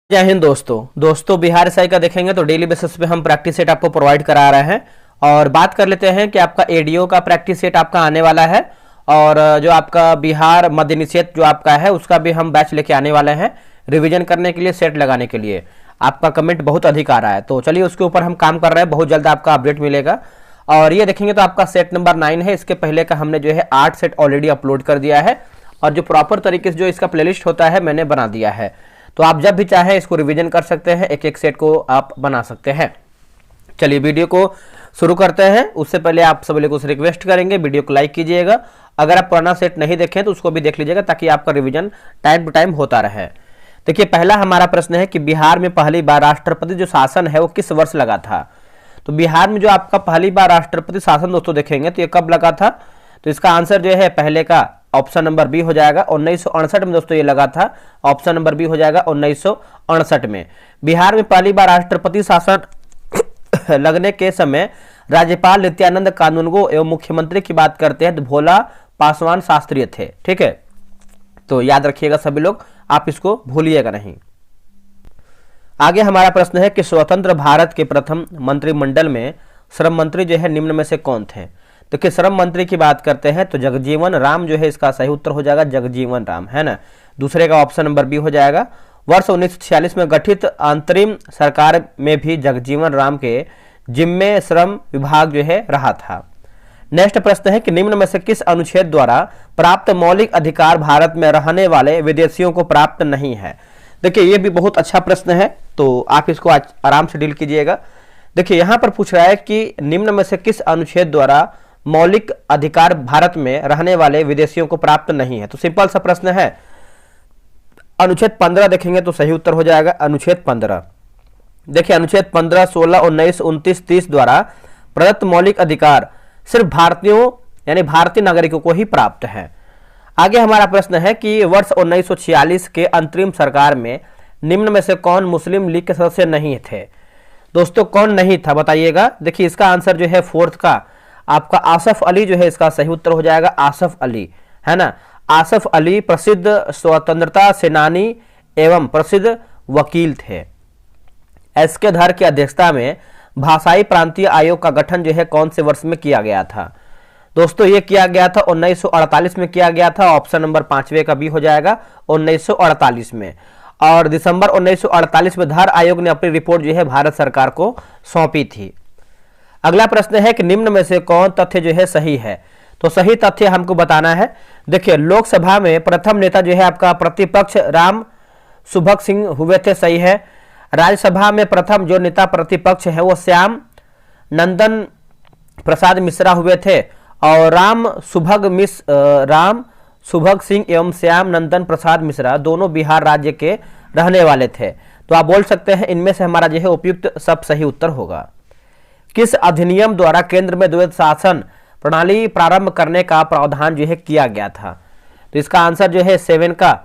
जय हिंद दोस्तों बिहार एसआई का देखेंगे तो डेली बेसिस पे हम प्रैक्टिस सेट आपको प्रोवाइड करा रहे हैं। और बात कर लेते हैं कि आपका एडीओ का प्रैक्टिस सेट आपका आने वाला है और जो आपका बिहार मध्य निषेध जो आपका है उसका भी हम बैच लेके आने वाले हैं रिवीजन करने के लिए, सेट लगाने के लिए। आपका कमेंट बहुत अधिक आ रहा है तो चलिए उसके ऊपर हम काम कर रहे हैं, बहुत जल्द आपका अपडेट मिलेगा। और ये देखेंगे तो आपका सेट नंबर 9 है। इसके पहले का हमने जो है 8 सेट ऑलरेडी अपलोड कर दिया है और जो प्रॉपर तरीके से जो इसका प्लेलिस्ट होता है मैंने बना दिया है, तो आप जब भी चाहे इसको रिवीजन कर सकते हैं, एक एक सेट को आप बना सकते हैं। चलिए वीडियो को शुरू करते हैं। उससे पहले आप सभी लोगों से रिक्वेस्ट करेंगे वीडियो को लाइक कीजिएगा। अगर आप पुराना सेट नहीं देखें तो उसको भी देख लीजिएगा ताकि आपका रिवीजन टाइम टू टाइम होता रहे। देखिए पहला हमारा प्रश्न है कि बिहार में पहली बार राष्ट्रपति जो शासन है वो किस वर्ष लगा था। तो बिहार में जो आपका पहली बार राष्ट्रपति शासन दोस्तों देखेंगे तो ये कब लगा था, तो इसका आंसर जो है पहले का ऑप्शन नंबर बी हो जाएगा 1968 में दोस्तों ये लगा था। ऑप्शन नंबर बी हो जाएगा 1968 में। बिहार में पहली बार राष्ट्रपति शासन लगने के समय राज्यपाल नित्यानंद कानूनगो एवं मुख्यमंत्री की बात करते हैं तो भोला पासवान शास्त्री थे। ठीक है, तो याद रखिएगा सभी लोग, आप इसको भूलिएगा नहीं। आगे हमारा प्रश्न है कि स्वतंत्र भारत के प्रथम मंत्रिमंडल में श्रम मंत्री जो है निम्न में से कौन थे। देखिए श्रम मंत्री की बात करते हैं तो जगजीवन राम जो है इसका सही उत्तर हो जाएगा, जगजीवन राम है ना। दूसरे का ऑप्शन नंबर बी हो जाएगा। वर्ष 1946 में गठित अंतरिम सरकार में भी जगजीवन राम के जिम्मे श्रम विभाग जो है रहा था। नेक्स्ट प्रश्न है कि निम्न में से किस अनुच्छेद द्वारा प्राप्त मौलिक अधिकार भारत में रहने वाले विदेशियों को प्राप्त नहीं है। देखिए ये भी बहुत अच्छा प्रश्न है तो आप इसको आराम से डील कीजिएगा। देखिए यहाँ पर पूछ रहा है कि निम्न में से किस अनुच्छेद द्वारा मौलिक अधिकार भारत में रहने वाले विदेशियों को प्राप्त नहीं है। तो सिंपल सा प्रश्न है, अनुच्छेद 15 देखेंगे तो सही उत्तर हो जाएगा अनुच्छेद 15। देखिए अनुच्छेद 15, 16, 19, 29, 30 द्वारा प्रदत्त मौलिक अधिकार सिर्फ भारतीयों यानी भारतीय नागरिकों को ही प्राप्त है। आगे हमारा प्रश्न है कि वर्ष 1946 के अंतरिम सरकार में निम्न में से कौन मुस्लिम लीग के सदस्य नहीं थे। दोस्तों कौन नहीं था बताइएगा। देखिए इसका आंसर जो है फोर्थ का आपका आसफ अली जो है इसका सही उत्तर हो जाएगा, आसफ अली है ना। आसफ अली प्रसिद्ध स्वतंत्रता सेनानी एवं प्रसिद्ध वकील थे। एसके धर की अध्यक्षता में भाषाई प्रांतीय आयोग का गठन जो है कौन से वर्ष में किया गया था। दोस्तों ये किया गया था 1948 में किया गया था। ऑप्शन नंबर 5वें का बी हो जाएगा 1948 में। और दिसंबर 1948 में धर आयोग ने अपनी रिपोर्ट जो है भारत सरकार को सौंपी थी। अगला प्रश्न है कि निम्न में से कौन तथ्य जो है सही है। तो सही तथ्य हमको बताना है। देखिए लोकसभा में प्रथम नेता जो है आपका प्रतिपक्ष राम सुभग सिंह हुए थे, सही है। राज्यसभा में प्रथम जो नेता प्रतिपक्ष है वो श्याम नंदन प्रसाद मिश्रा हुए थे। और राम सुभग सिंह एवं श्याम नंदन प्रसाद मिश्रा दोनों बिहार राज्य के रहने वाले थे। तो आप बोल सकते हैं इनमें से हमारा जो है उपयुक्त सब सही उत्तर होगा। किस अधिनियम द्वारा केंद्र में द्वैध शासन प्रणाली प्रारंभ करने का प्रावधान जो है किया गया था। तो इसका आंसर जो है 7 का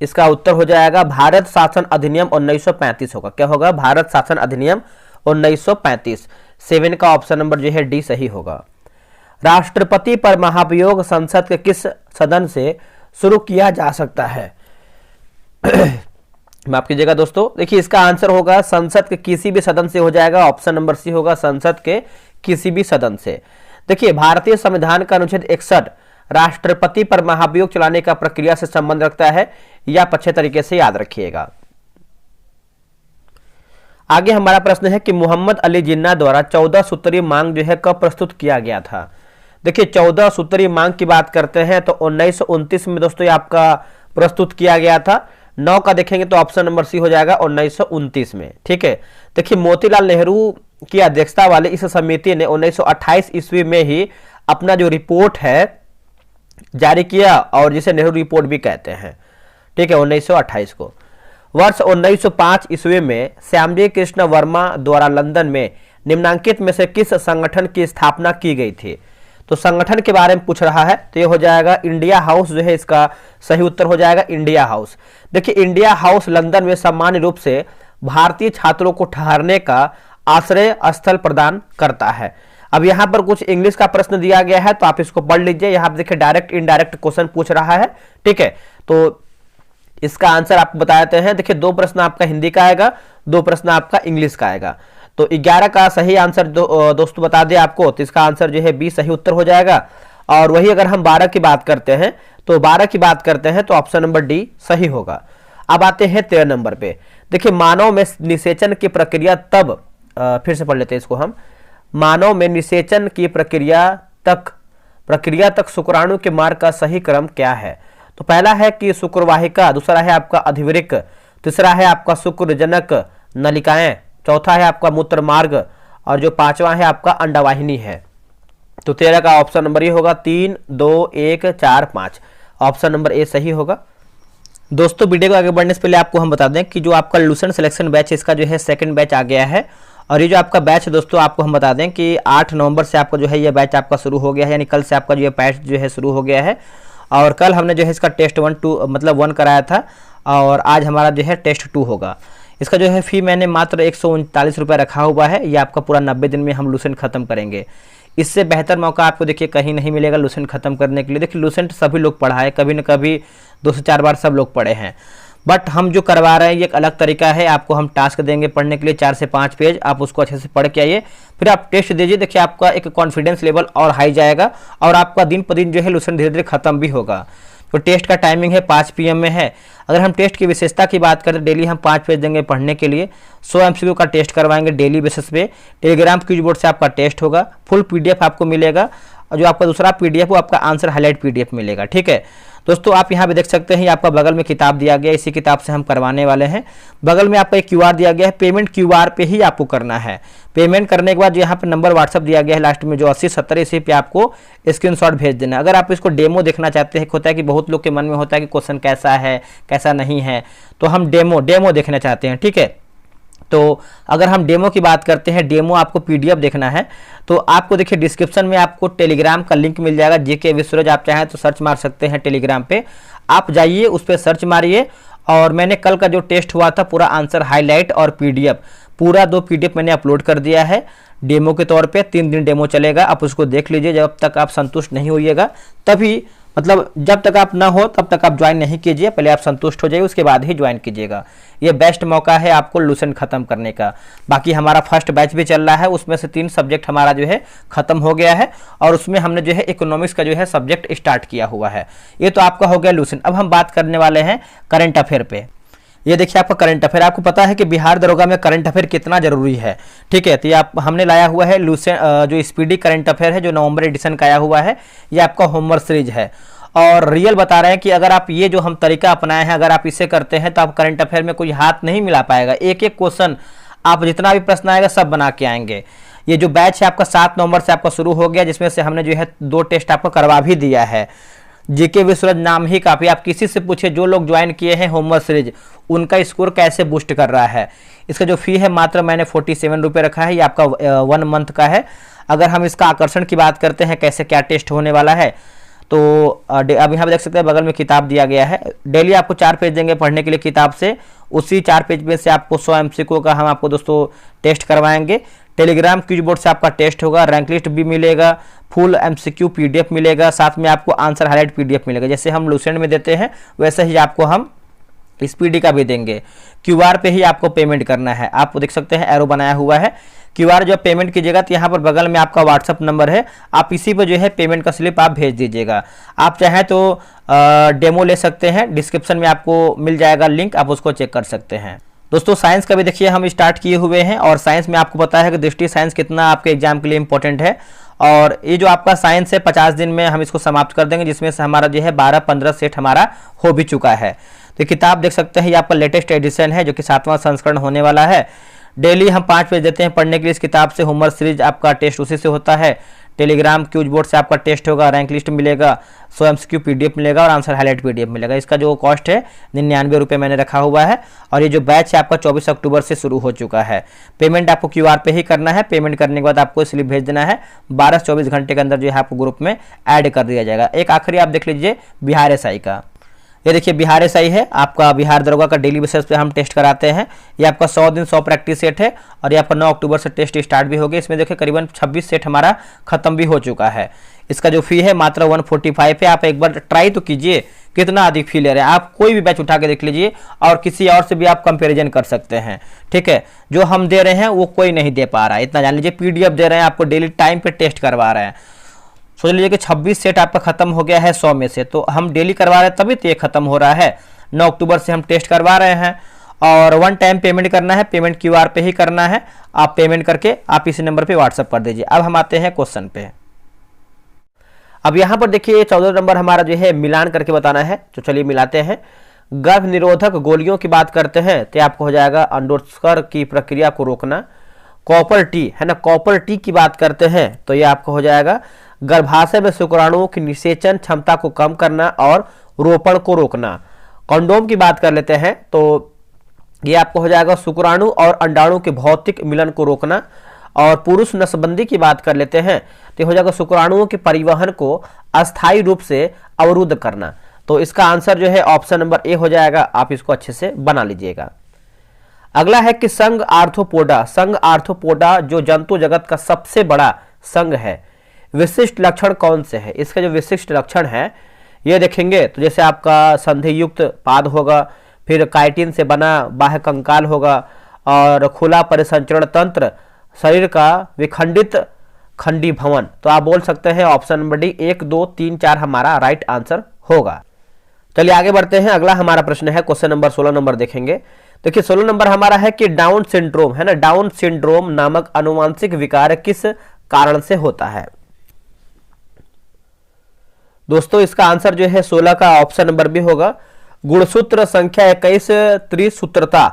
इसका उत्तर हो जाएगा भारत शासन अधिनियम 1935 होगा। क्या होगा, भारत शासन अधिनियम 1935। 7 का ऑप्शन नंबर जो है डी सही होगा। राष्ट्रपति पर महाभियोग संसद के किस सदन से शुरू किया जा सकता है। माफ कीजिएगा दोस्तों, देखिए इसका आंसर होगा संसद के किसी भी सदन से हो जाएगा। ऑप्शन नंबर सी होगा संसद के किसी भी सदन से। देखिए भारतीय संविधान का अनुच्छेद 61 राष्ट्रपति पर महाभियोग चलाने का प्रक्रिया से संबंध रखता है, या अच्छे तरीके से याद रखिएगा। आगे हमारा प्रश्न है कि मोहम्मद अली जिन्ना द्वारा 14 सूत्री मांग जो है कब प्रस्तुत किया गया था। देखिए 14 सूत्री मांग की बात करते हैं तो 1929 में दोस्तों ये आपका प्रस्तुत किया गया था। 9 का देखेंगे तो ऑप्शन नंबर सी हो जाएगा 1929 में। ठीक है, देखिए मोतीलाल नेहरू की अध्यक्षता वाली इस समिति ने 1928 ईस्वी में ही अपना जो रिपोर्ट है जारी किया और जिसे नेहरू रिपोर्ट भी कहते हैं। ठीक है, 1928 को। वर्ष 1905 ईस्वी में श्यामजी कृष्ण वर्मा द्वारा लंदन में निम्नांकित में से किस संगठन की स्थापना की गई थी। तो संगठन के बारे में पूछ रहा है तो ये हो जाएगा इंडिया हाउस जो है इसका सही उत्तर हो जाएगा इंडिया हाउस। देखिए इंडिया हाउस लंदन में सामान्य रूप से भारतीय छात्रों को ठहरने का आश्रय स्थल प्रदान करता है। अब यहाँ पर कुछ इंग्लिश का प्रश्न दिया गया है तो आप इसको पढ़ लीजिए। यहाँ पर देखिए डायरेक्ट इनडायरेक्ट क्वेश्चन पूछ रहा है। ठीक है, तो इसका आंसर आपको बता देते हैं। देखिए 2 प्रश्न आपका हिंदी का आएगा, 2 प्रश्न आपका इंग्लिश का आएगा। तो 11 का सही आंसर दोस्तों बता दें आपको, तो इसका आंसर जो है बी सही उत्तर हो जाएगा। और वही अगर हम 12 की बात करते हैं तो ऑप्शन नंबर डी सही होगा। अब आते हैं 13 नंबर पे। देखिए मानव में निषेचन की प्रक्रिया तब, फिर से पढ़ लेते हैं इसको हम। मानव में निषेचन की प्रक्रिया तक शुक्राणु के मार्ग का सही क्रम क्या है? तो पहला है कि शुक्रवाहिका, दूसरा है आपका अधिवृक्क, तीसरा है आपका शुक्रजनक नलिकाएं, चौथा है आपका मूत्र मार्ग, और जो 5वां है आपका अंडवाहिनी है। तो 13 का ऑप्शन नंबर ये होगा 3, 2, 1, 4, 5। ऑप्शन नंबर ए सही होगा। दोस्तों वीडियो को आगे बढ़ने से पहले आपको हम बता दें कि जो आपका लूसेंट सिलेक्शन बैच, इसका जो है सेकंड बैच आ गया है। और ये जो आपका बैच है दोस्तों, आपको हम बता दें कि 8 नवंबर से आपका जो है ये बैच आपका शुरू हो गया है, यानी कल से आपका जो है बैच जो है शुरू हो गया है। और कल हमने जो है इसका टेस्ट 1 कराया था, और आज हमारा जो है टेस्ट 2 होगा। इसका जो है फी मैंने मात्र 139 रुपये रखा हुआ है। ये आपका पूरा 90 दिन में हम लूसेंट खत्म करेंगे। इससे बेहतर मौका आपको देखिए कहीं नहीं मिलेगा लूसेंट खत्म करने के लिए। देखिए लूसेंट सभी लोग पढ़ा है, कभी न कभी 2 से 4 बार सब लोग पढ़े हैं, बट हम जो करवा रहे हैं ये एक अलग तरीका है। आपको हम टास्क देंगे पढ़ने के लिए 4 से 5 पेज, आप उसको अच्छे से पढ़ के आइए, फिर आप टेस्ट दीजिए। देखिए आपका एक कॉन्फिडेंस लेवल और हाई जाएगा, और आपका दिन पर दिन जो है लूसेंट धीरे धीरे खत्म भी होगा। तो टेस्ट का टाइमिंग है 5 PM में है। अगर हम टेस्ट की विशेषता की बात करें, डेली हम 5 पेज देंगे पढ़ने के लिए। 100 MCQ का टेस्ट करवाएंगे डेली बेसिस पे। टेलीग्राम क्विज बोर्ड से आपका टेस्ट होगा, फुल PDF आपको मिलेगा, और जो आपका दूसरा PDF वो आपका आंसर हाईलाइट PDF मिलेगा। ठीक है दोस्तों, आप यहाँ पे देख सकते हैं, आपका बगल में किताब दिया गया है, इसी किताब से हम करवाने वाले हैं। बगल में आपका एक QR दिया गया है, पेमेंट QR पे ही आपको करना है। पेमेंट करने के बाद जो यहाँ पे नंबर व्हाट्सअप दिया गया है लास्ट में जो 8070, इसी पे आपको स्क्रीनशॉट भेज देना। अगर आप इसको डेमो देखना चाहते हैं, होता है कि बहुत लोग के मन में होता है कि क्वेश्चन कैसा है कैसा नहीं है, तो हम डेमो देखना चाहते हैं। ठीक है, तो अगर हम डेमो की बात करते हैं, डेमो आपको PDF देखना है, तो आपको देखिए डिस्क्रिप्शन में आपको टेलीग्राम का लिंक मिल जाएगा, JK विश्वराज। आप चाहें तो सर्च मार सकते हैं टेलीग्राम पे, आप जाइए उस पर सर्च मारिए। और मैंने कल का जो टेस्ट हुआ था पूरा आंसर हाईलाइट और PDF पूरा 2 PDF मैंने अपलोड कर दिया है डेमो के तौर पे। 3 दिन डेमो चलेगा, आप उसको देख लीजिए। जब तक आप संतुष्ट नहीं होइएगा तभी, मतलब जब तक आप ना हो तब तक आप ज्वाइन नहीं कीजिए, पहले आप संतुष्ट हो जाइए, उसके बाद ही ज्वाइन कीजिएगा। ये बेस्ट मौका है आपको लूसेंट खत्म करने का। बाकी हमारा फर्स्ट बैच भी चल रहा है, उसमें से 3 सब्जेक्ट हमारा जो है खत्म हो गया है, और उसमें हमने जो है इकोनॉमिक्स का जो है सब्जेक्ट स्टार्ट किया हुआ है। ये तो आपका हो गया लूसेंट। अब हम बात करने वाले हैं करंट अफेयर पे। ये देखिए आपका करंट अफेयर, आपको पता है कि बिहार दरोगा में करंट अफेयर कितना जरूरी है। ठीक है, तो ये आप हमने लाया हुआ है लूसेंट जो स्पीडी करंट अफेयर है, जो नवंबर एडिशन का आया हुआ है। ये आपका होमवर्क सीरीज है, और रियल बता रहे हैं कि अगर आप ये जो हम तरीका अपनाए हैं, अगर आप इसे करते हैं तो आप करंट अफेयर में कोई हाथ नहीं मिला पाएगा। एक एक क्वेश्चन आप जितना भी प्रश्न आएगा सब बना के आएंगे। ये जो बैच है आपका 7 नवंबर से आपका शुरू हो गया, जिसमें से हमने जो है 2 टेस्ट आपको करवा भी दिया है। JK विश्वराज नाम ही काफी, आप किसी से पूछे जो लोग ज्वाइन किए हैं होमवर्क सीरीज, उनका स्कोर कैसे बूस्ट कर रहा है। इसका जो फी है मात्र मैंने 47 रुपये रखा है, ये आपका 1 मंथ का है। अगर हम इसका आकर्षण की बात करते हैं, कैसे क्या टेस्ट होने वाला है, तो अब यहाँ पे देख सकते हैं बगल में किताब दिया गया है। डेली आपको 4 पेज देंगे पढ़ने के लिए किताब से, उसी 4 पेज में से आपको 100 MCQ का हम आपको दोस्तों टेस्ट करवाएंगे। टेलीग्राम क्विज बोर्ड से आपका टेस्ट होगा, रैंक लिस्ट भी मिलेगा, फुल MCQ PDF मिलेगा, साथ में आपको आंसर हाईलाइट PDF मिलेगा। जैसे हम लूसेंट में देते हैं वैसे ही आपको हम स्पीडी का भी देंगे। QR पे ही आपको पेमेंट करना है। आप देख सकते हैं एरो बनाया हुआ है, QR जब पेमेंट कीजिएगा तो यहाँ पर बगल में आपका व्हाट्सअप नंबर है, आप इसी पर जो है पेमेंट का स्लिप आप भेज दीजिएगा। आप चाहें तो डेमो ले सकते हैं, डिस्क्रिप्शन में आपको मिल जाएगा लिंक, आप उसको चेक कर सकते हैं। दोस्तों साइंस का भी देखिए हम स्टार्ट किए हुए हैं, और साइंस में आपको पता है कि दृष्टि साइंस कितना आपके एग्जाम के लिए इंपॉर्टेंट है। और ये जो आपका साइंस है 50 दिन में हम इसको समाप्त कर देंगे, जिसमें से हमारा जो है 12-15 सेट हमारा हो भी चुका है। तो किताब देख सकते हैं, ये आपका लेटेस्ट एडिशन है, जो कि 7वां संस्करण होने वाला है। डेली हम 5 पेज देते हैं पढ़ने के लिए इस किताब से। होमवर्क सीरीज आपका टेस्ट उसी से होता है। टेलीग्राम क्विज बोर्ड से आपका टेस्ट होगा, रैंक लिस्ट मिलेगा, 100 MCQ PDF मिलेगा, और आंसर हाईलाइट PDF मिलेगा। इसका जो कॉस्ट है 99 रुपये मैंने रखा हुआ है। और ये जो बैच है आपका 24 अक्टूबर से शुरू हो चुका है। पेमेंट आपको QR पे ही करना है। पेमेंट करने के बाद आपको स्लिप भेज देना है, 12 से 24 घंटे के अंदर जो है आपको ग्रुप में ऐड कर दिया जाएगा। एक आखिरी आप देख लीजिए बिहार SI का। ये देखिए बिहार एसआई है आपका, बिहार दरोगा का डेली बेसिस पे हम टेस्ट कराते हैं। ये आपका 100 दिन 100 प्रैक्टिस सेट है और ये आपका 9 अक्टूबर से टेस्ट स्टार्ट भी हो गया। इसमें देखिए करीबन 26 सेट हमारा खत्म भी हो चुका है। इसका जो फी है मात्र 145 है। आप एक बार ट्राई तो कीजिए कितना अधिक फी ले रहे हैं। आप कोई भी बैच उठा के देख लीजिए और किसी और से भी आप कंपैरिजन कर सकते हैं, ठीक है। जो हम दे रहे हैं वो कोई नहीं दे पा रहा है, इतना जान लीजिए। पीडीएफ दे रहे हैं आपको, डेली टाइम पे टेस्ट करवा रहे हैं। सोच लीजिए कि 26 सेट आपका खत्म हो गया है 100 में से, तो हम डेली करवा रहे हैं तभी तो ये खत्म हो रहा है। 9 अक्टूबर से हम टेस्ट करवा रहे हैं और 1 टाइम पेमेंट करना है, पेमेंट क्यूआर पे ही करना है। आप पेमेंट करके आप इसी नंबर पे व्हाट्सअप कर दीजिए। अब हम आते हैं क्वेश्चन पे। अब यहाँ पर देखिए 14 नंबर हमारा जो है मिलान करके बताना है, तो चलिए मिलाते हैं। गर्भ निरोधक गोलियों की बात करते हैं तो आपको हो जाएगा अंडोत्कर्ष की प्रक्रिया को रोकना। कॉपर टी है ना, कॉपर टी की बात करते हैं तो ये आपको हो जाएगा गर्भाशय में शुक्राणुओं की निषेचन क्षमता को कम करना और रोपण को रोकना। कंडोम की बात कर लेते हैं तो ये आपको हो जाएगा शुक्राणु और अंडाणु के भौतिक मिलन को रोकना। और पुरुष नसबंदी की बात कर लेते हैं तो हो जाएगा शुक्राणुओं के परिवहन को अस्थायी रूप से अवरुद्ध करना। तो इसका आंसर जो है ऑप्शन नंबर ए हो जाएगा। आप इसको अच्छे से बना लीजिएगा। अगला है कि संघ आर्थ्रोपोडा, संघ आर्थ्रोपोडा जो जंतु जगत का सबसे बड़ा संघ है, विशिष्ट लक्षण कौन से है? इसका जो विशिष्ट लक्षण है ये देखेंगे तो जैसे आपका संधि युक्त पाद होगा, फिर काइटिन से बना बाह्य कंकाल होगा और खुला परिसंचरण तंत्र, शरीर का विखंडित खंडी भवन। तो आप बोल सकते हैं ऑप्शन नंबर डी 1, 2, 3, 4 हमारा राइट आंसर होगा। चलिए आगे बढ़ते हैं। अगला हमारा प्रश्न है क्वेश्चन नंबर 16 नंबर देखेंगे। देखिए 16 नंबर हमारा है कि डाउन सिंड्रोम है ना, डाउन सिंड्रोम नामक आनुवांशिक विकार किस कारण से होता है? दोस्तों इसका आंसर जो है 16 का ऑप्शन नंबर बी होगा, गुणसूत्र संख्या 21 त्रिसूत्रता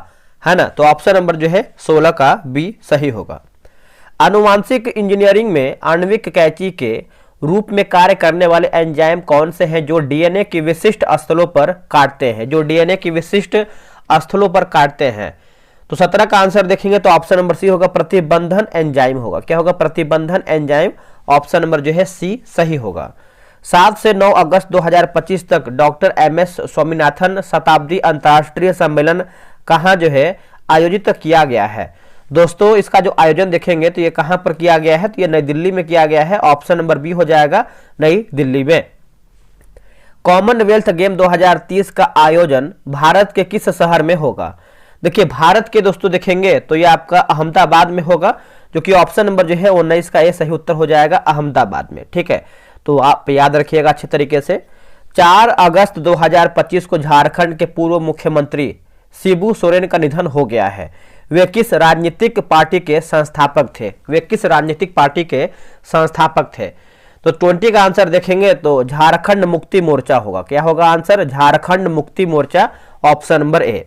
है ना। तो ऑप्शन नंबर जो है 16 का बी सही होगा। आनुवांशिक इंजीनियरिंग में आणविक कैंची के रूप में कार्य करने वाले एंजाइम कौन से हैं जो डीएनए की विशिष्ट स्थलों पर काटते हैं, जो डीएनए की विशिष्ट स्थलों पर काटते हैं? तो 17 का आंसर देखेंगे तो ऑप्शन नंबर सी होगा, प्रतिबंधन एंजाइम होगा। क्या होगा? प्रतिबंधन एंजाइम। ऑप्शन नंबर जो है सी सही होगा। 7 से 9 अगस्त 2025 तक डॉक्टर एमएस स्वामीनाथन शताब्दी अंतर्राष्ट्रीय सम्मेलन कहाँ जो है आयोजित किया गया है? दोस्तों इसका जो आयोजन देखेंगे तो ये कहां पर किया गया है? तो ये नई दिल्ली में किया गया है। ऑप्शन नंबर बी हो जाएगा, नई दिल्ली में। कॉमनवेल्थ गेम 2030 का आयोजन भारत के किस शहर में होगा? देखिए भारत के दोस्तों देखेंगे तो ये आपका अहमदाबाद में होगा, जो कि ऑप्शन नंबर जो है 19 का ये सही उत्तर हो जाएगा, अहमदाबाद में। ठीक है, तो आप याद रखिएगा अच्छे तरीके से। 4 अगस्त 2025 को झारखंड के पूर्व मुख्यमंत्री शिबू सोरेन का निधन हो गया है। वे किस राजनीतिक पार्टी के संस्थापक थे? वे किस राजनीतिक पार्टी के संस्थापक थे? तो 20 का आंसर देखेंगे तो झारखंड मुक्ति मोर्चा होगा। क्या होगा answer? Jharkhand Mukti Morcha, option number ए।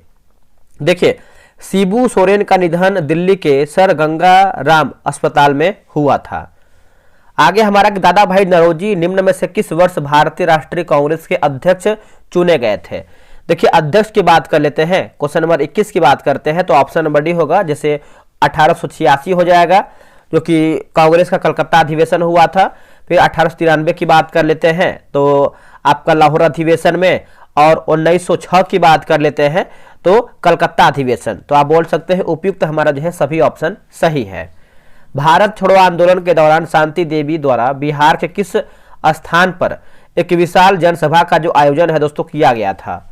देखिए शिबू सोरेन का निधन दिल्ली के सर गंगा राम अस्पताल में हुआ था। आगे हमारा दादा भाई नौरोजी निम्न में से किस वर्ष भारतीय राष्ट्रीय कांग्रेस के अध्यक्ष चुने गए थे? देखिए अध्यक्ष की बात कर लेते हैं, क्वेश्चन नंबर 21 की बात करते हैं तो ऑप्शन नंबर डी होगा, जैसे 1886 हो जाएगा जो कि कांग्रेस का कलकत्ता अधिवेशन हुआ था। फिर 1893 की बात कर लेते हैं तो आपका लाहौर अधिवेशन में, और 1906 की बात कर लेते हैं तो कलकत्ता अधिवेशन। तो आप बोल सकते हैं उपयुक्त हमारा जो है सभी ऑप्शन सही है। भारत छोड़ो आंदोलन के दौरान शांति देवी द्वारा बिहार के किस स्थान पर एक विशाल जनसभा का जो आयोजन है दोस्तों किया गया था?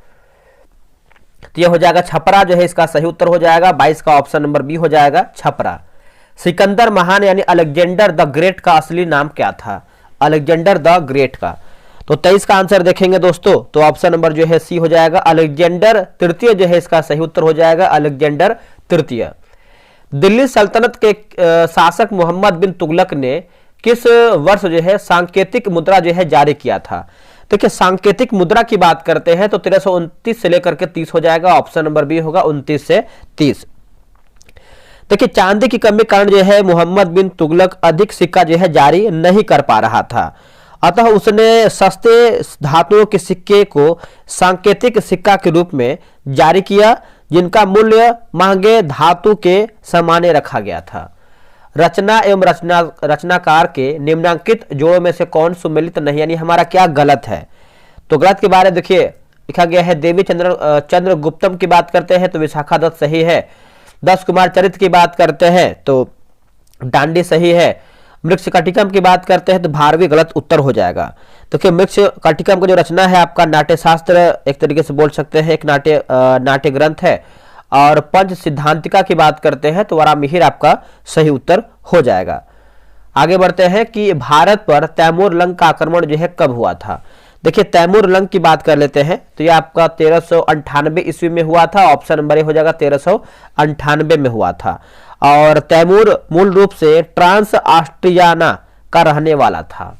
तो यह हो जाएगा छपरा, जो है इसका सही उत्तर हो जाएगा। 22 का ऑप्शन नंबर बी हो जाएगा, छपरा। सिकंदर महान यानी अलेक्जेंडर द ग्रेट का असली नाम क्या था? अलेक्जेंडर द ग्रेट का। तो 23 का आंसर देखेंगे दोस्तों तो ऑप्शन नंबर जो है सी हो जाएगा, अलेक्जेंडर तृतीय जो है इसका सही उत्तर हो जाएगा, अलेक्जेंडर तृतीय। दिल्ली सल्तनत के शासक मोहम्मद बिन तुगलक ने किस वर्ष जो है सांकेतिक मुद्रा जो है जारी किया था? देखिए सांकेतिक मुद्रा की बात करते हैं तो 1329 से लेकर के 30 हो जाएगा। ऑप्शन नंबर बी होगा, 29 से 30। देखिए चांदी की कमी कारण जो है मोहम्मद बिन तुगलक अधिक सिक्का जो है जारी नहीं कर पा रहा था, अतः उसने सस्ते धातुओं के सिक्के को सांकेतिक सिक्का के रूप में जारी किया, जिनका मूल्य महंगे धातु के सामान्य रखा गया था। रचना एवं रचनाकार के निम्नांकित जोड़ों में से कौन सुमेलित नहीं, यानी हमारा क्या गलत है? तो गलत के बारे में देखिए लिखा गया है। देवी चंद्र गुप्तम की बात करते हैं तो विशाखा दत्त सही है। दस कुमार चरित्र की बात करते हैं तो डांडी सही है। मृक्ष कटिकम की बात करते हैं तो भारवी गलत उत्तर हो जाएगा। देखिए मृक्ष कटिकम का जो रचना है आपका नाट्य शास्त्र एक तरीके से बोल सकते हैं, एक नाट्य ग्रंथ है। और पंच सिद्धांतिका की बात करते हैं तो वरामिहिर आपका सही उत्तर हो जाएगा। आगे बढ़ते हैं कि भारत पर तैमूर लंग का आक्रमण जो है कब हुआ था। देखिए तैमूर लंग की बात कर लेते हैं तो ये आपका 1398 ईस्वी में हुआ था। ऑप्शन नंबर ए हो जाएगा 1398 में हुआ था। और तैमूर मूल रूप से ट्रांस ऑस्ट्रियाना का रहने वाला था।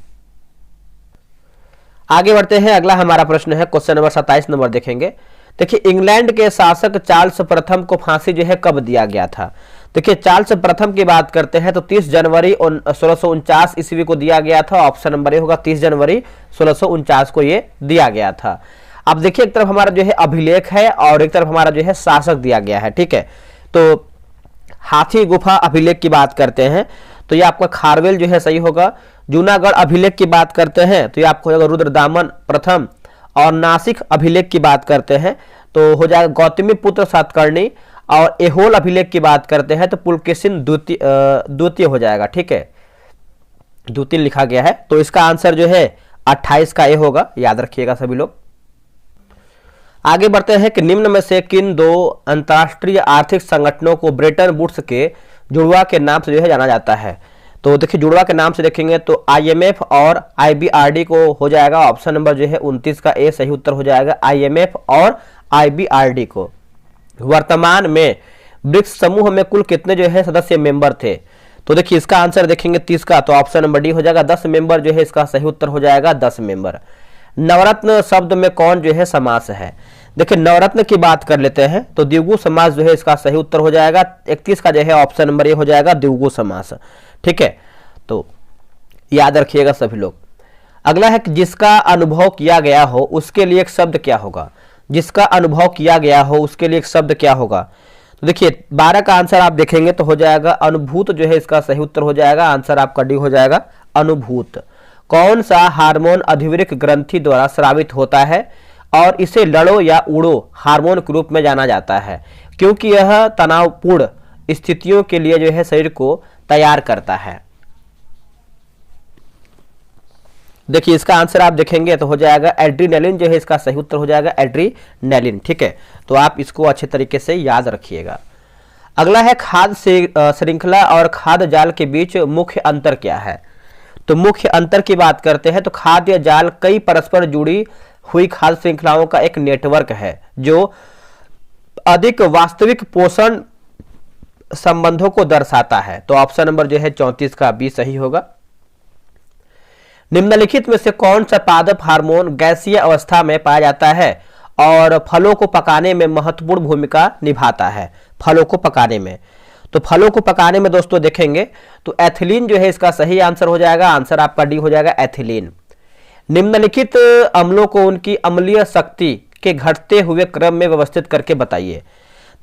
आगे बढ़ते हैं, अगला हमारा प्रश्न है क्वेश्चन नंबर 27 नंबर देखेंगे। देखिए इंग्लैंड के शासक चार्ल्स प्रथम को फांसी जो है कब दिया गया था। देखिए चार्ल्स प्रथम की बात करते हैं तो 30 जनवरी 1649 ईस्वी को दिया गया था। ऑप्शन नंबर ए होगा 30 जनवरी 1649 को ये दिया गया था। अब देखिए एक तरफ हमारा जो है अभिलेख है और एक तरफ हमारा जो है शासक दिया गया है, ठीक है। तो हाथी गुफा अभिलेख की बात करते हैं तो ये आपका खारवेल जो है सही होगा। जूनागढ़ अभिलेख की बात करते हैं तो ये आपको हो जाएगा रुद्रदामन प्रथम। और नासिक अभिलेख की बात करते हैं तो हो जाएगा गौतमी पुत्र सातकर्णी। और एहोल अभिलेख की बात करते हैं तो पुलकेशिन द्वितीय हो जाएगा, ठीक है, द्वितीय लिखा गया है। तो इसका आंसर जो है 28 का ए होगा, याद रखिएगा सभी लोग। आगे बढ़ते हैं कि निम्न में से किन दो अंतर्राष्ट्रीय आर्थिक संगठनों को ब्रेटन वुड्स के जुड़वा के नाम से जो है जाना जाता है। तो देखिए जुड़वा के नाम से देखेंगे तो IMF और IBRD को हो जाएगा। ऑप्शन नंबर जो है 29 का ए सही उत्तर हो जाएगा, IMF और IBRD को। वर्तमान में ब्रिक्स समूह में कुल कितने जो है सदस्य मेंबर थे। तो देखिए इसका आंसर देखेंगे 30 का, तो ऑप्शन नंबर डी हो जाएगा 10 मेंबर जो है इसका सही उत्तर हो जाएगा, 10 मेंबर। नवरत्न शब्द में कौन जो है समास है। देखिए नवरत्न की बात कर लेते हैं तो द्विगु समास जो है इसका सही उत्तर हो जाएगा। 31 का जो है ऑप्शन नंबर ए हो जाएगा द्विगु समास, ठीक है। तो याद रखिएगा सभी लोग। अगला है कि जिसका अनुभव किया गया हो उसके लिए एक शब्द क्या होगा। जिसका अनुभव किया गया हो उसके लिए एक शब्द क्या होगा। तो देखिए 12 का आंसर आप देखेंगे तो हो जाएगा अनुभूत जो है इसका सही उत्तर हो जाएगा। आंसर आपका डी हो जाएगा अनुभूत। कौन सा हार्मोन अधिवृक्क ग्रंथि द्वारा स्रावित होता है और इसे लड़ो या उड़ो हार्मोन के रूप में जाना जाता है, क्योंकि यह तनावपूर्ण स्थितियों के लिए जो है शरीर को तैयार करता है। देखिए इसका आंसर आप देखेंगे तो हो जाएगा एड्रीनलिन जो है इसका सही उत्तर हो जाएगा एड्रीनलिन, ठीक है। तो आप इसको अच्छे तरीके से याद रखिएगा। अगला है खाद्य श्रृंखला और खाद्य जाल के बीच मुख्य अंतर क्या है। तो मुख्य अंतर की बात करते हैं तो खाद्य जाल कई परस्पर जुड़ी हुई खाद्य श्रृंखलाओं का एक नेटवर्क है जो अधिक वास्तविक पोषण संबंधों को दर्शाता है। तो ऑप्शन नंबर जो है 34 का बी सही होगा। निम्नलिखित में से कौन सा पादप हार्मोन गैसीय अवस्था में पाया जाता है और फलों को पकाने में महत्वपूर्ण भूमिका निभाता है। फलों को पकाने में, तो फलों को पकाने में दोस्तों देखेंगे तो एथिलीन जो है इसका सही आंसर हो जाएगा। आंसर आपका डी हो जाएगा एथिलीन। निम्नलिखित अम्लों को उनकी अम्लीय शक्ति के घटते हुए क्रम में व्यवस्थित करके बताइए।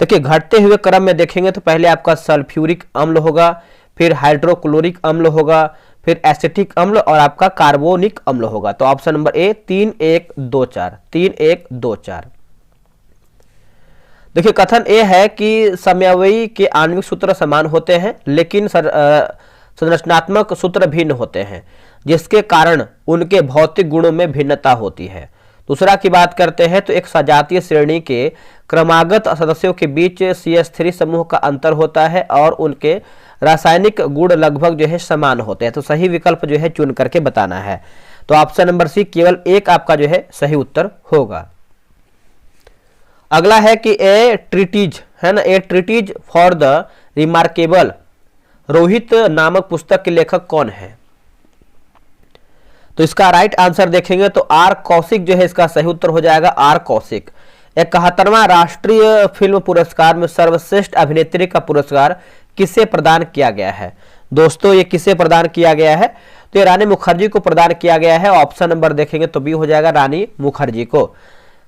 देखिए घटते हुए क्रम में देखेंगे तो पहले आपका सल्फ्यूरिक अम्ल होगा, फिर हाइड्रोक्लोरिक अम्ल होगा, फिर एसिटिक अम्ल और आपका कार्बोनिक अम्ल होगा। तो ऑप्शन नंबर ए 3 1 2 4 3 1 2 4। देखिए कथन ए है कि समयावयी के आणविक सूत्र समान होते हैं लेकिन संरचनात्मक सूत्र भिन्न होते हैं जिसके कारण उनके भौतिक गुणों में भिन्नता होती है। दूसरा की बात करते हैं तो एक सजातीय श्रेणी के क्रमागत सदस्यों के बीच CH3 समूह का अंतर होता है और उनके रासायनिक गुण लगभग जो है समान होते हैं। तो सही विकल्प जो है चुन करके बताना है। तो ऑप्शन नंबर सी केवल एक आपका जो है सही उत्तर होगा। अगला है कि ए ट्रीटीज है ना, a treatise for the remarkable Rohit नामक पुस्तक के लेखक कौन है। तो इसका राइट आंसर देखेंगे तो आर कौशिक जो है इसका सही उत्तर हो जाएगा आर कौशिक। 71वां राष्ट्रीय फिल्म पुरस्कार में सर्वश्रेष्ठ अभिनेत्री का पुरस्कार किसे प्रदान किया गया है। दोस्तों ये किसे प्रदान किया गया है तो ये रानी मुखर्जी को प्रदान किया गया है। ऑप्शन नंबर देखेंगे तो बी हो जाएगा रानी मुखर्जी को।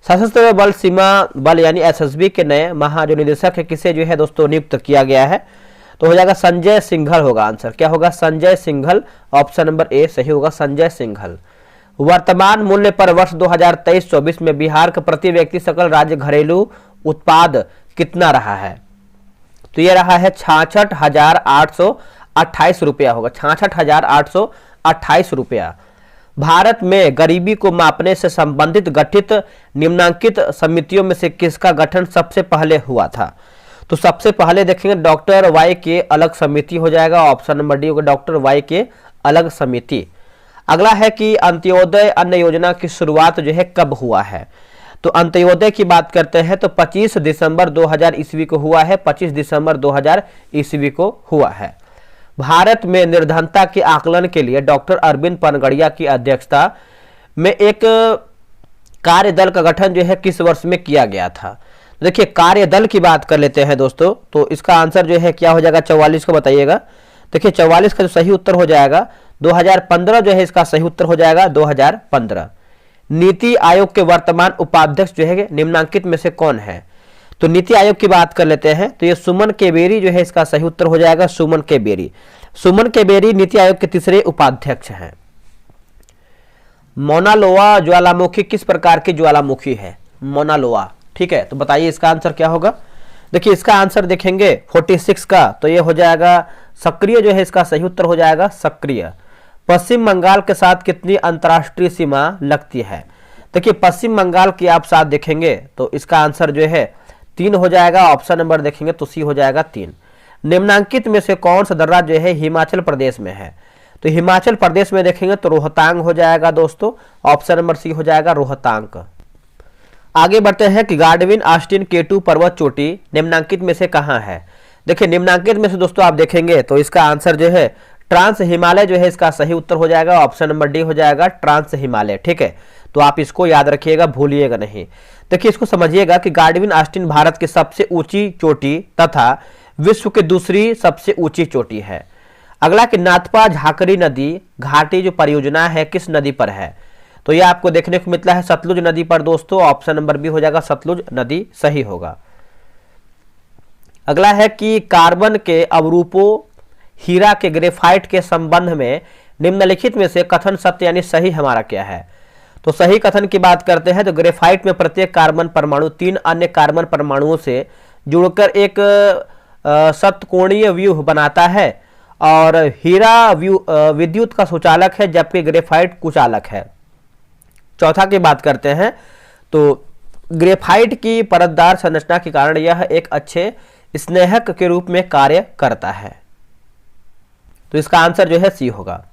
सशस्त्र बल सीमा बल यानी SSB के नए जो निदेशक है किसे जो है दोस्तों नियुक्त किया गया है। तो हो जाएगा संजय सिंघल होगा। आंसर क्या होगा Sanjay Singhal. Option number A सही होगा संजय सिंघल। वर्तमान मूल्य पर वर्ष 2023-24 में बिहार का प्रति व्यक्ति सकल राज्य घरेलू उत्पाद कितना रहा है? तो ये रहा है 66,828 रुपया होगा, 66,828 रुपया। भारत में गरीबी को मापने से संबंधित गठित निम्नांकित समितियों में से किसका गठन सबसे पहले हुआ था? तो सबसे पहले देखेंगे डॉक्टर वाई के अलग समिति हो जाएगा, ऑप्शन नंबर डी होगा डॉक्टर वाई के अलग समिति। अगला है कि अंत्योदय अन्न योजना की शुरुआत जो है कब हुआ है? तो अंत्योदय की बात करते हैं तो 25 दिसंबर 2000 ईस्वी को हुआ है, 25 दिसंबर 2000 ईस्वी को हुआ है। भारत में निर्धनता के आकलन के लिए डॉक्टर अरविंद पनगड़िया की अध्यक्षता में एक कार्यदल का गठन जो है किस वर्ष में किया गया था? देखिए कार्यदल की बात कर लेते हैं दोस्तों, तो इसका आंसर जो है क्या हो जाएगा? 44 को बताइएगा। देखिए 44 का जो सही उत्तर हो जाएगा 2015 जो है इसका सही उत्तर हो जाएगा 2015। नीति आयोग के वर्तमान उपाध्यक्ष जो है निम्नांकित में से कौन है? तो नीति आयोग की बात कर लेते हैं तो ये सुमन केबेरी जो है इसका सही उत्तर हो जाएगा सुमन केबेरी। सुमन केबेरी नीति आयोग के तीसरे उपाध्यक्ष हैं। मौना लोआ ज्वालामुखी किस प्रकार की ज्वालामुखी है? मौना लोआ, ठीक है, तो बताइए इसका आंसर क्या होगा? देखिए इसका आंसर देखेंगे 46 का, तो ये हो जाएगा सक्रिय जो है इसका सही उत्तर हो जाएगा सक्रिय। पश्चिम बंगाल के साथ कितनी अंतर्राष्ट्रीय सीमा लगती है? देखिए पश्चिम बंगाल की आप साथ देखेंगे तो इसका आंसर जो है 3 हो जाएगा, ऑप्शन नंबर देखेंगे तो सी हो जाएगा 3। निम्नांकित में से कौन सा दर्रा जो है हिमाचल प्रदेश में है? तो हिमाचल प्रदेश में देखेंगे तो रोहतांग हो जाएगा दोस्तों, ऑप्शन नंबर सी हो जाएगा रोहतांग। आगे बढ़ते हैं कि गार्डविन ऑस्टिन केटू पर्वत चोटी निम्नांकित में से कहाँ है? देखिए निम्नांकित में से दोस्तों आप देखेंगे तो इसका आंसर जो है ट्रांस हिमालय जो है इसका सही उत्तर हो जाएगा, ऑप्शन नंबर डी हो जाएगा ट्रांस हिमालय, ठीक है। तो आप इसको याद रखिएगा, भूलिएगा नहीं। देखिए इसको समझिएगा कि गार्डविन ऑस्टिन भारत की सबसे ऊंची चोटी तथा विश्व की दूसरी सबसे ऊंची चोटी है। अगला कि नाथपा झाकरी नदी घाटी जो परियोजना है किस नदी पर है? तो यह आपको देखने को मिलता है सतलुज नदी पर दोस्तों, ऑप्शन नंबर बी हो जाएगा सतलुज नदी सही होगा। अगला है कि कार्बन के अवरूपों हीरा के ग्रेफाइट के संबंध में निम्नलिखित में से कथन सत्य यानी सही हमारा क्या है? तो सही कथन की बात करते हैं तो ग्रेफाइट में प्रत्येक कार्बन परमाणु 3 अन्य कार्बन परमाणुओं से जुड़कर एक सतकोणीय व्यूह बनाता है और हीरा विद्युत का सुचालक है जबकि ग्रेफाइट कुचालक है। चौथा की बात करते हैं तो ग्रेफाइट की परतदार संरचना के कारण यह एक अच्छे स्नेहक के रूप में कार्य करता है। तो इसका आंसर जो है सी होगा।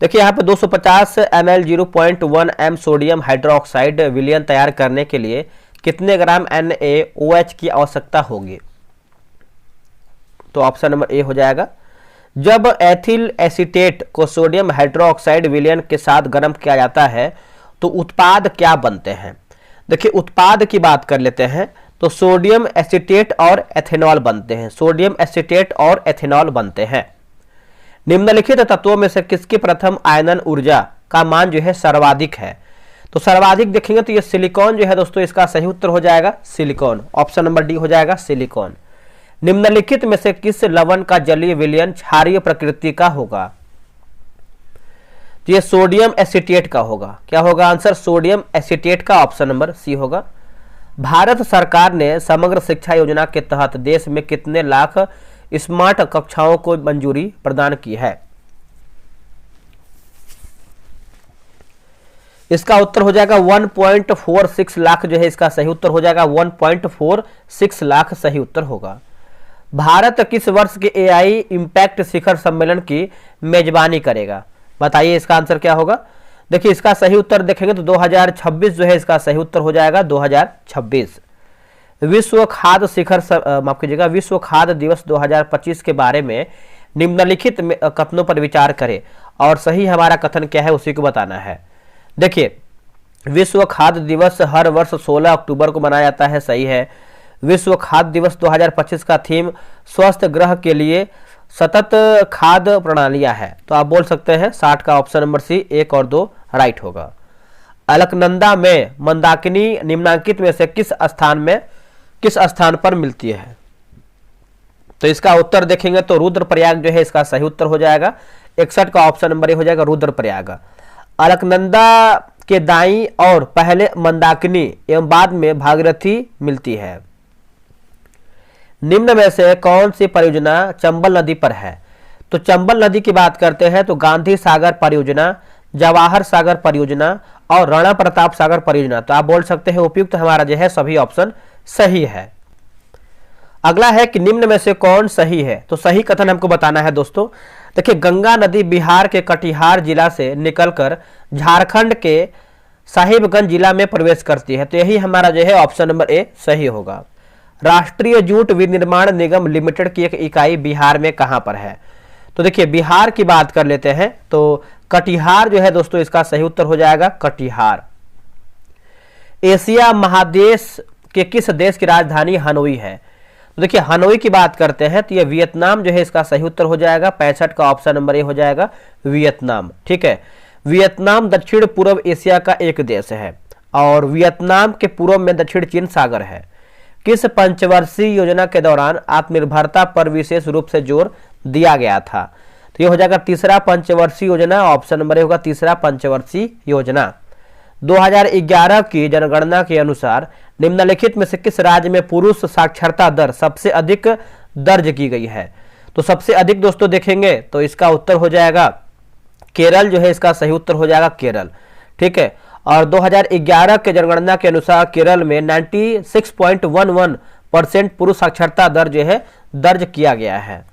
देखिए यहाँ पे 250 ml 0.1 m सोडियम हाइड्रोक्साइड विलयन तैयार करने के लिए कितने ग्राम NaOH की आवश्यकता होगी? तो ऑप्शन नंबर ए हो जाएगा। जब एथिल एसीटेट को सोडियम हाइड्रोक्साइड विलयन के साथ गर्म किया जाता है तो उत्पाद क्या बनते हैं? देखिए उत्पाद की बात कर लेते हैं तो सोडियम एसीटेट और एथेनॉल बनते हैं, सोडियम एसीटेट और एथेनॉल बनते हैं। निम्नलिखित तत्वों में से किसकी प्रथम आयनन ऊर्जा का मान जो है सर्वाधिक है? तो सर्वाधिक देखेंगे तो ये सिलिकॉन जो है दोस्तों, इसका सही उत्तर हो जाएगा सिलिकॉन, ऑप्शन नंबर डी हो जाएगा सिलिकॉन। निम्नलिखित में से किस लवण का जलीय विलयन क्षारीय प्रकृति का होगा? तो ये सोडियम एसीटेट का होगा। क्या होगा आंसर? सोडियम एसीटेट का, ऑप्शन नंबर सी होगा। भारत सरकार ने समग्र शिक्षा योजना के तहत देश में कितने लाख स्मार्ट कक्षाओं को मंजूरी प्रदान की है? इसका उत्तर हो जाएगा 1.46 लाख जो है इसका सही उत्तर हो जाएगा, 1.46 लाख सही उत्तर होगा। भारत किस वर्ष के AI इम्पैक्ट शिखर सम्मेलन की मेजबानी करेगा? बताइए इसका आंसर क्या होगा? देखिए इसका सही उत्तर देखेंगे तो 2026 जो है इसका सही उत्तर हो जाएगा 2026। विश्व खाद्य शिखर माफ कीजिएगा विश्व खाद्य दिवस 2025 के बारे में निम्नलिखित कथनों पर विचार करें और सही हमारा कथन क्या है उसी को बताना है। देखिए विश्व खाद्य दिवस हर वर्ष 16 अक्टूबर को मनाया जाता है, सही है। विश्व खाद्य दिवस 2025 का थीम स्वस्थ ग्रह के लिए सतत खाद्य प्रणालियां है, तो आप बोल सकते हैं 60 का ऑप्शन नंबर सी 1 और 2 राइट होगा। अलकनंदा में मंदाकिनी निम्नांकित में से किस स्थान पर मिलती है? तो इसका उत्तर देखेंगे तो रुद्रप्रयाग जो है इसका सही उत्तर हो जाएगा, 61 का ऑप्शन नंबर ए हो जाएगा रुद्रप्रयाग। अलकनंदा के दाईं और पहले मंदाकिनी एवं बाद में भागीरथी मिलती है। निम्न में से कौन सी परियोजना चंबल नदी पर है? तो चंबल नदी की बात करते हैं तो गांधी सागर परियोजना, जवाहर सागर परियोजना और राणा प्रताप सागर परियोजना। तो आप बोल सकते हैं उपयुक्त हमारा जो है सभी ऑप्शन सही है। अगला है कि निम्न में से कौन सही है? तो सही कथन हमको बताना है दोस्तों। देखिए, गंगा नदी बिहार के कटिहार जिला से निकलकर झारखंड के साहिबगंज जिला में प्रवेश करती है। तो यही हमारा जो है ऑप्शन नंबर ए सही होगा। राष्ट्रीय जूट विनिर्माण निगम लिमिटेड की एक इकाई बिहार में कहां पर है? तो देखिए, बिहार की बात कर लेते हैं तो कटिहार जो है दोस्तों इसका सही उत्तर हो जाएगा कटिहार। एशिया महादेश के किस देश की राजधानी हनोई है? तो देखिए, हनोई की बात करते हैं तो ये वियतनाम जो है इसका सही उत्तर हो जाएगा। 65 का ऑप्शन नंबर ए हो जाएगा वियतनाम। ठीक है, वियतनाम दक्षिण पूर्व एशिया का एक देश है और वियतनाम के पूर्व में दक्षिण चीन सागर है। किस पंचवर्षीय योजना के दौरान आत्मनिर्भरता पर विशेष रूप से जोर दिया गया था? तो ये हो जाएगा तीसरा पंचवर्षीय योजना। ऑप्शन नंबर ए होगा तीसरा पंचवर्षीय योजना। 2011 की जनगणना के अनुसार निम्नलिखित में से किस राज्य में पुरुष साक्षरता दर सबसे अधिक दर्ज की गई है? तो सबसे अधिक दोस्तों देखेंगे तो इसका उत्तर हो जाएगा केरल जो है इसका सही उत्तर हो जाएगा केरल। ठीक है, और 2011 के जनगणना के अनुसार केरल में 96.11% पुरुष साक्षरता दर जो है दर्ज किया गया है।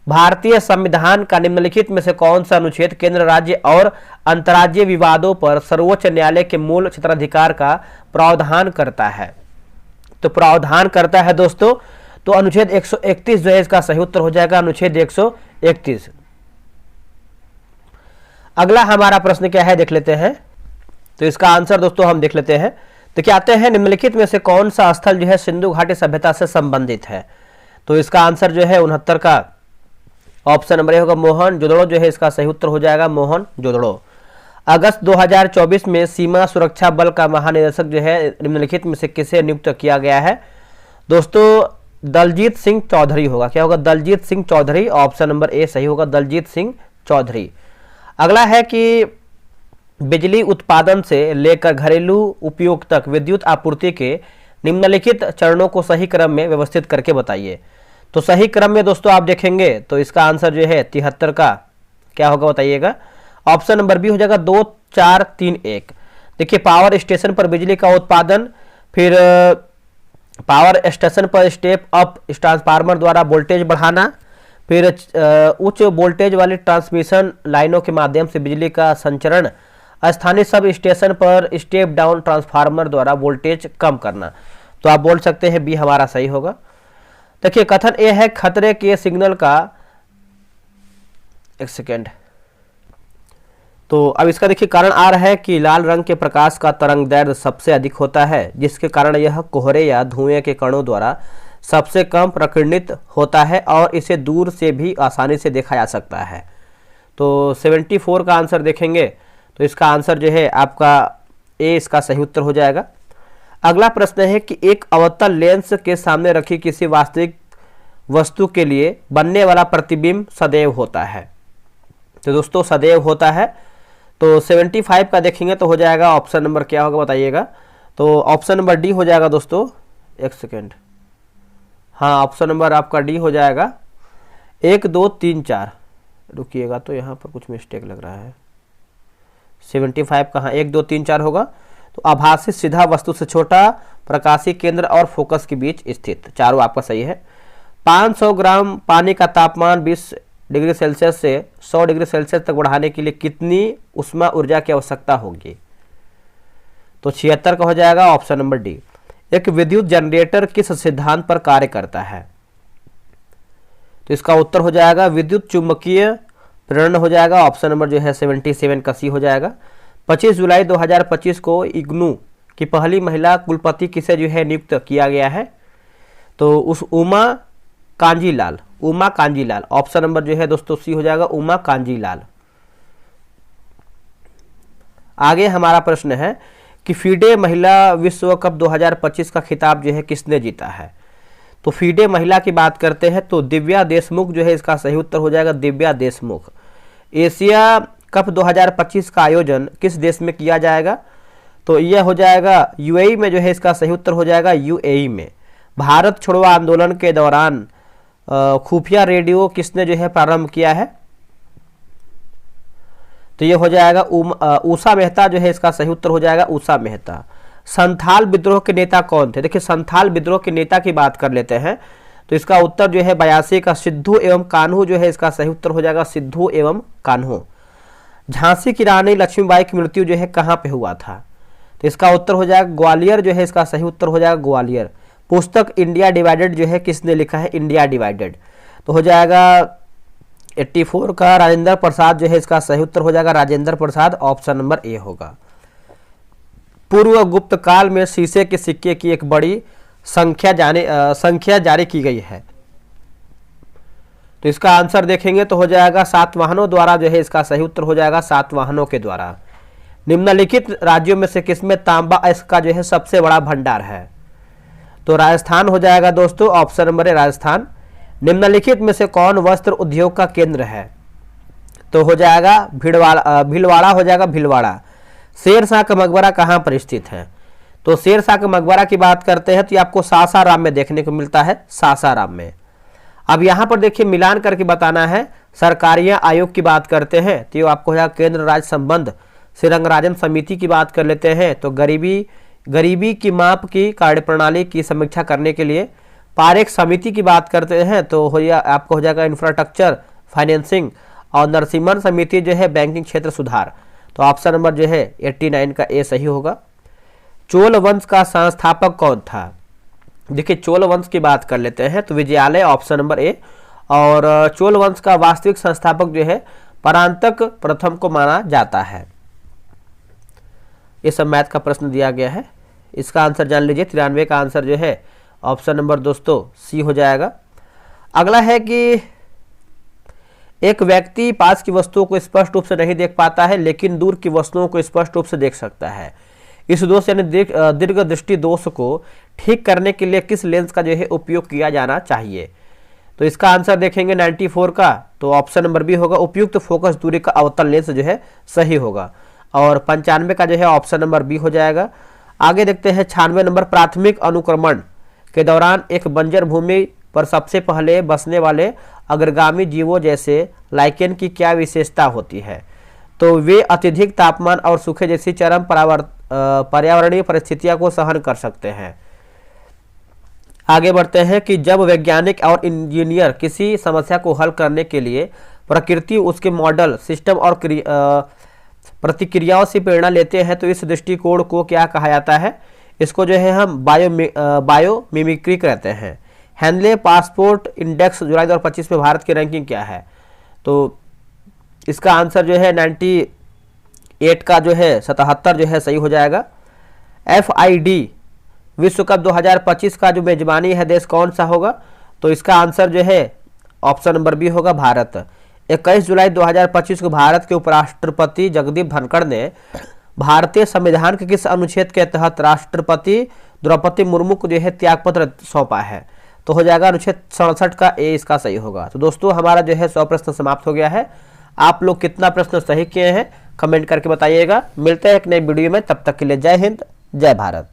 भारतीय संविधान का निम्नलिखित में से कौन सा अनुच्छेद केंद्र, राज्य और अंतर्राज्यीय विवादों पर सर्वोच्च न्यायालय के मूल क्षेत्राधिकार का प्रावधान करता है? तो प्रावधान करता है दोस्तों तो अनुच्छेद 131 जो है इसका सही उत्तर हो जाएगा अनुच्छेद 131। अगला हमारा प्रश्न क्या है देख लेते हैं। तो इसका आंसर दोस्तों हम देख लेते हैं। तो क्या आते हैं निम्नलिखित में से कौन सा स्थल जो है सिंधु घाटी सभ्यता से संबंधित है? तो इसका आंसर जो है 69 का ऑप्शन नंबर ए होगा मोहनजोदड़ो जो है इसका सही उत्तर हो जाएगा मोहनजोदड़ो। अगस्त 2024 में सीमा सुरक्षा बल का महानिदेशक जो है निम्नलिखित में से किसे नियुक्त किया गया है? दोस्तों दलजीत सिंह चौधरी होगा। क्या होगा? Daljeet Singh Chaudhary. Option number A सही होगा दलजीत सिंह चौधरी। अगला है कि बिजली उत्पादन से लेकर घरेलू उपयोग तक विद्युत आपूर्ति के निम्नलिखित चरणों को सही क्रम में व्यवस्थित करके बताइए। तो सही क्रम में दोस्तों आप देखेंगे तो इसका आंसर जो है 73 का क्या होगा बताइएगा? ऑप्शन नंबर बी हो जाएगा 2 4 3 1। देखिए, पावर स्टेशन पर बिजली का उत्पादन, फिर पावर स्टेशन पर स्टेप अप ट्रांसफार्मर द्वारा वोल्टेज बढ़ाना, फिर उच्च वोल्टेज वाली ट्रांसमिशन लाइनों के माध्यम से बिजली का संचरण, स्थानीय सब स्टेशन पर स्टेप डाउन ट्रांसफार्मर द्वारा वोल्टेज कम करना। तो आप बोल सकते हैं बी हमारा सही होगा। देखिए, कथन ए है खतरे के सिग्नल का, एक सेकेंड, तो अब इसका देखिए कारण आ रहा है कि लाल रंग के प्रकाश का तरंग दैर्ध्य सबसे अधिक होता है जिसके कारण यह कोहरे या धुएं के कणों द्वारा सबसे कम प्रकीर्णित होता है और इसे दूर से भी आसानी से देखा जा सकता है। तो 74 का आंसर देखेंगे तो इसका आंसर जो है आपका ए इसका सही उत्तर हो जाएगा। अगला प्रश्न है कि एक अवतल लेंस के सामने रखी किसी वास्तविक वस्तु के लिए बनने वाला प्रतिबिंब सदैव होता है। तो दोस्तों सदैव होता है। तो 75 का देखेंगे तो हो जाएगा ऑप्शन नंबर क्या होगा बताइएगा? तो ऑप्शन नंबर डी हो जाएगा दोस्तों। एक सेकेंड, हाँ ऑप्शन नंबर आपका डी हो जाएगा 1 2 3 4। रुकिएगा तो यहाँ पर कुछ मिस्टेक लग रहा है। 75 कहाँ 1 2 3 4 होगा? तो आभासी सीधा वस्तु से छोटा, प्रकाशीय केंद्र और फोकस के बीच स्थित। चारों आपका सही है। 500 ग्राम पानी का तापमान 20 डिग्री सेल्सियस से 100 डिग्री सेल्सियस तक बढ़ाने के लिए कितनी उष्मा ऊर्जा की आवश्यकता होगी? तो 76 का हो जाएगा ऑप्शन नंबर डी। एक विद्युत जनरेटर किस सिद्धांत पर कार्य करता है? तो इसका उत्तर हो जाएगा विद्युत चुंबकीय प्रेरण हो जाएगा। ऑप्शन नंबर जो है 77 का सी हो जाएगा। 25 जुलाई 2025 को इग्नू की पहली महिला कुलपति किसे जो है नियुक्त किया गया है? तो उस उमा कांजीलाल, उमा कांजीलाल। ऑप्शन नंबर जो है दोस्तों सी हो जाएगा उमा कांजीलाल। आगे हमारा प्रश्न है कि फीडे महिला विश्व कप 2025 का खिताब जो है किसने जीता है? तो फीडे महिला की बात करते हैं तो दिव्या देशमुख जो है इसका सही उत्तर हो जाएगा दिव्या देशमुख। एशिया कप 2025 का आयोजन किस देश में किया जाएगा? तो यह हो जाएगा यूएई में, जो है इसका सही उत्तर हो जाएगा यूएई में। भारत छोड़ो आंदोलन के दौरान खुफिया रेडियो किसने जो है प्रारंभ किया है? तो ये हो जाएगा ऊषा मेहता, जो है इसका सही उत्तर हो जाएगा ऊषा मेहता। संथाल विद्रोह के नेता कौन थे? देखिए संथाल विद्रोह के नेता की बात कर लेते हैं तो इसका उत्तर जो है 82 का सिद्धू एवं कान्हू, जो है इसका सही उत्तर हो जाएगा सिद्धू एवं कान्हू। झांसी की रानी लक्ष्मीबाई की मृत्यु जो है कहाँ पे हुआ था? तो इसका उत्तर हो जाएगा ग्वालियर, जो है इसका सही उत्तर हो जाएगा ग्वालियर। पुस्तक इंडिया डिवाइडेड जो है किसने लिखा है? India divided. तो हो जाएगा 84 का राजेंद्र प्रसाद, जो है इसका सही उत्तर हो जाएगा राजेंद्र प्रसाद, ऑप्शन नंबर ए होगा। पूर्व गुप्त काल में शीशे के सिक्के की एक बड़ी संख्या जारी की गई है। तो इसका आंसर देखेंगे तो हो जाएगा सातवाहनों द्वारा, जो है इसका सही उत्तर हो जाएगा सातवाहनों के द्वारा। निम्नलिखित राज्यों में से किसमें तांबा अयस्क का जो है सबसे बड़ा भंडार है? तो राजस्थान हो जाएगा दोस्तों, ऑप्शन नंबर ए राजस्थान। निम्नलिखित में से कौन वस्त्र उद्योग का केंद्र है? तो हो जाएगा भीलवाड़ा हो जाएगा भीलवाड़ा। शेरशाह का मकबरा कहाँ पर स्थित है? तो शेरशाह का मकबरा की बात करते हैं तो ये आपको सासाराम में देखने को मिलता है, सासाराम में। अब यहाँ पर देखिए मिलान करके बताना है। सरकारिया आयोग की बात करते हैं तो ये आपको हो जाएगा केंद्र राज्य संबंध। श्रीरंगराजन समिति की बात कर लेते हैं तो गरीबी की माप की कार्यप्रणाली की समीक्षा करने के लिए। पारेख समिति की बात करते हैं तो आपको हो जाएगा इंफ्रास्ट्रक्चर फाइनेंसिंग। और नरसिम्हन समिति जो है बैंकिंग क्षेत्र सुधार। तो ऑप्शन नंबर जो है 89 का ए सही होगा। चोल वंश का संस्थापक कौन था? देखिए चोल वंश की बात कर लेते हैं तो विजयालय, ऑप्शन नंबर ए। और चोल वंश का वास्तविक संस्थापक जो है परांतक प्रथम को माना जाता है। ये सब मैथ का प्रश्न दिया गया है, इसका आंसर जान लीजिए। 93 का आंसर जो है ऑप्शन नंबर दोस्तों सी हो जाएगा। अगला है कि एक व्यक्ति पास की वस्तुओं को स्पष्ट रूप से नहीं देख पाता है लेकिन दूर की वस्तुओं को स्पष्ट रूप से देख सकता है। इस दोष यानी दीर्घ दृष्टि दोष को ठीक करने के लिए किस लेंस का जो है उपयोग किया जाना चाहिए? तो इसका आंसर देखेंगे 94 का, तो ऑप्शन नंबर बी होगा उपयुक्त फोकस दूरी का अवतल लेंस जो है सही होगा। और 95 का जो है ऑप्शन नंबर बी हो जाएगा। आगे देखते हैं 96 नंबर, प्राथमिक अनुक्रमण के दौरान एक बंजर भूमि पर सबसे पहले बसने वाले अग्रगामी जीवों जैसे लाइकेन की क्या विशेषता होती है? तो वे अत्यधिक तापमान और सूखे जैसी चरम पर्यावरणीय परिस्थितियों को सहन कर सकते हैं। आगे बढ़ते हैं कि जब वैज्ञानिक और इंजीनियर किसी समस्या को हल करने के लिए प्रकृति, उसके मॉडल, सिस्टम और प्रतिक्रियाओं से प्रेरणा लेते हैं तो इस दृष्टिकोण को क्या कहा जाता है? इसको जो है हम बायोमिमिक्री कहते हैं। हैंडले पासपोर्ट इंडेक्स जुलाई 2025 में भारत की रैंकिंग क्या है? तो इसका आंसर जो है 98 का जो है 77 जो है सही हो जाएगा। FID विश्व कप 2025 का जो मेजबानी है देश कौन सा होगा? तो इसका आंसर जो है ऑप्शन नंबर बी होगा भारत। 21 जुलाई 2025 को भारत के उपराष्ट्रपति जगदीप धनखड़ ने भारतीय संविधान के किस अनुच्छेद के तहत राष्ट्रपति द्रौपदी मुर्मू को जो है त्यागपत्र सौंपा है? तो हो जाएगा अनुच्छेद 67 का ए इसका सही होगा। तो दोस्तों हमारा जो है 100 प्रश्न समाप्त हो गया है। आप लोग कितना प्रश्न सही किए हैं कमेंट करके बताइएगा। मिलते हैं एक नई वीडियो में, तब तक के लिए जय हिंद, जय भारत।